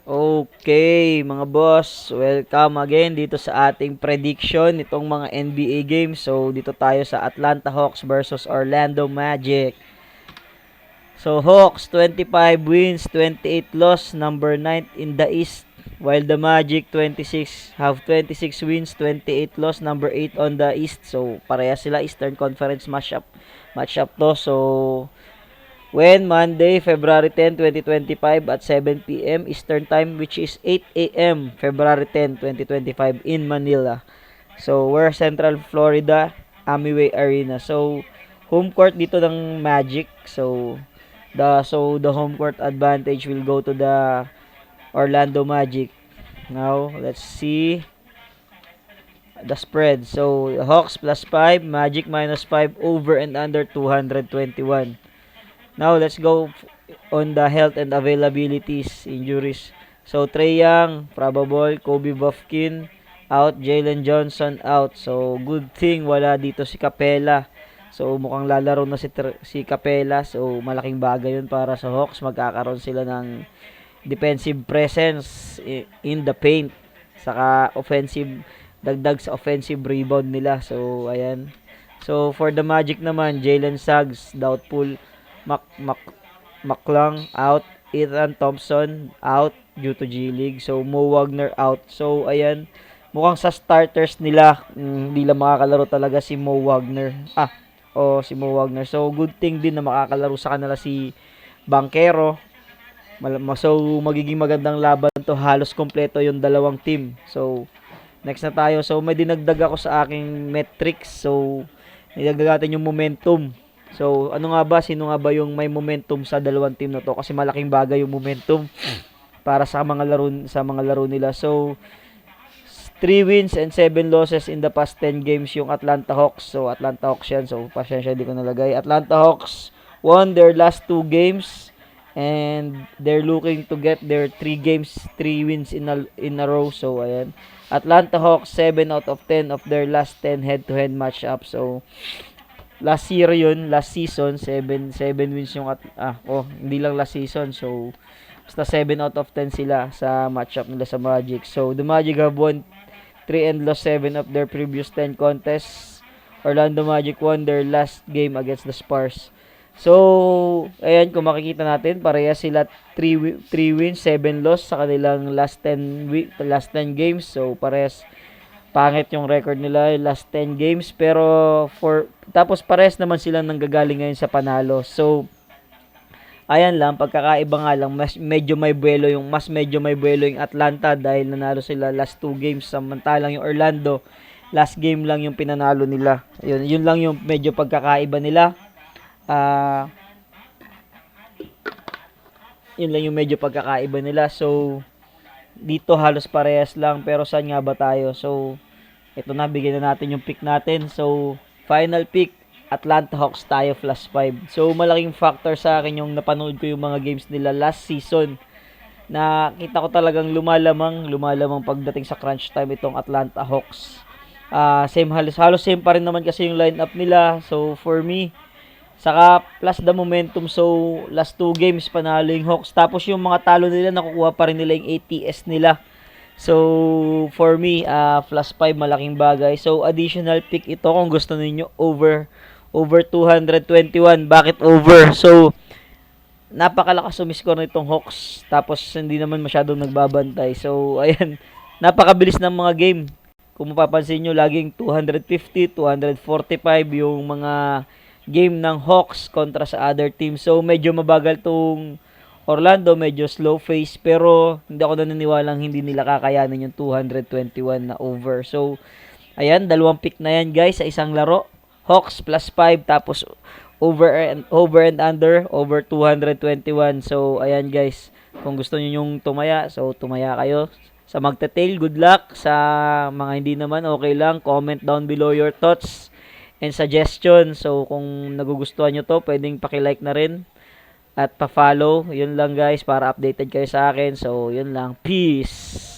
Okay, mga boss, welcome again dito sa ating prediction nitong mga NBA games. So, dito tayo sa Atlanta Hawks versus Orlando Magic. So, Hawks 25 wins, 28 loss, number 9 in the East. While the Magic 26 have 26 wins, 28 loss, number 8 on the East. So, pareha sila Eastern Conference matchup to. So, when Monday, February 10, 2025 at 7 p.m. Eastern Time, which is 8 a.m. February 10, 2025 in Manila. So, we're Central Florida, Amiway Arena. So, home court dito ng Magic. So the home court advantage will go to the Orlando Magic. Now, let's see the spread. So, Hawks plus 5, Magic minus 5, over and under 221. Now, let's go on the health and availabilities, injuries. So, Trae Young, probable. Kobe Buffkin, out. Jalen Johnson, out. So, good thing wala dito si Capela. So, mukhang lalaro na si Capela. So, malaking bagay yun para sa Hawks. Magkakaroon sila ng defensive presence in the paint. Saka dagdag sa offensive rebound nila. So, ayan. So, for the Magic naman, Jalen Suggs, doubtful. Mac, Mac, McClung out, Ethan Thompson out due to G League. So Mo Wagner out. So ayan, mukhang sa starters nila hindi lang makakalaro talaga si Mo Wagner. Si Mo Wagner. So good thing din na makakalaro sa kanila si Banquero. So magiging magandang laban to, halos kompleto yung dalawang team. So next na tayo. So may dinagdag ako sa aking metrics. So nidagdag natin yung momentum. So, ano nga ba? Sino nga ba yung may momentum sa dalawang team na to? Kasi malaking bagay yung momentum para sa mga laro nila. So, 3 wins and 7 losses in the past 10 games yung Atlanta Hawks. So, Atlanta Hawks yan. So, pasensya di ko nalagay. Atlanta Hawks won their last 2 games and they're looking to get their 3 games, 3 wins in a row. So, ayan. Atlanta Hawks 7 out of 10 of their last 10 head-to-head matchup. So, last season, 7 wins yung hindi lang last season. So, basta 7 out of 10 sila sa matchup nila sa Magic. So, the Magic have won 3 and lost 7 of their previous 10 contests. Orlando Magic won their last game against the Spurs. So, ayan, kung makikita natin, pareha sila 3 wins, 7 loss sa kanilang last 10 games. So, parehas pangit yung record nila last 10 games, pero tapos pares naman sila nanggagaling ngayon sa panalo. So ayan lang, pagkakaiba nga lang, medyo may buwelo yung Atlanta dahil nanalo sila last 2 games, samantalang yung Orlando last game lang yung pinanalo nila. Yun lang yung medyo pagkakaiba nila. Yun lang yung medyo pagkakaiba nila. So dito halos parehas lang, pero saan nga ba tayo? So ito na, bigyan na natin yung pick natin. So final pick, Atlanta Hawks tayo plus 5. So malaking factor sa akin yung napanood ko yung mga games nila last season. Nakita ko talagang lumalamang pagdating sa crunch time itong Atlanta Hawks. Halos same pa rin naman kasi yung lineup nila. So for me, saka plus the momentum. So last 2 games panalo yung Hawks. Tapos yung mga talo nila, nakukuha pa rin nila yung ATS nila. So for me, plus 5 malaking bagay. So additional pick ito kung gusto niyo over 221. Bakit over? So napakalakas sumiscore nitong Hawks. Tapos hindi naman masyadong nagbabantay. So ayan, napakabilis ng mga game. Kung mapapansin nyo, laging 250, 245 yung mga game ng Hawks kontra sa other teams. So medyo mabagal tong Orlando, medyo slow pace, pero hindi ako naniniwalang hindi nila kakayanin yung 221 na over. So ayan, dalawang pick na yan guys sa isang laro. Hawks plus 5, tapos over and under over 221. So ayan guys, kung gusto niyo yung tumaya, so tumaya kayo. Sa magta-tail, good luck. Sa mga hindi naman, okay lang. Comment down below your thoughts and suggestion. So kung nagugustuhan nyo to, pwedeng paki-like na rin at pa-follow. Yun lang guys, para updated kayo sa akin. So yun lang, peace.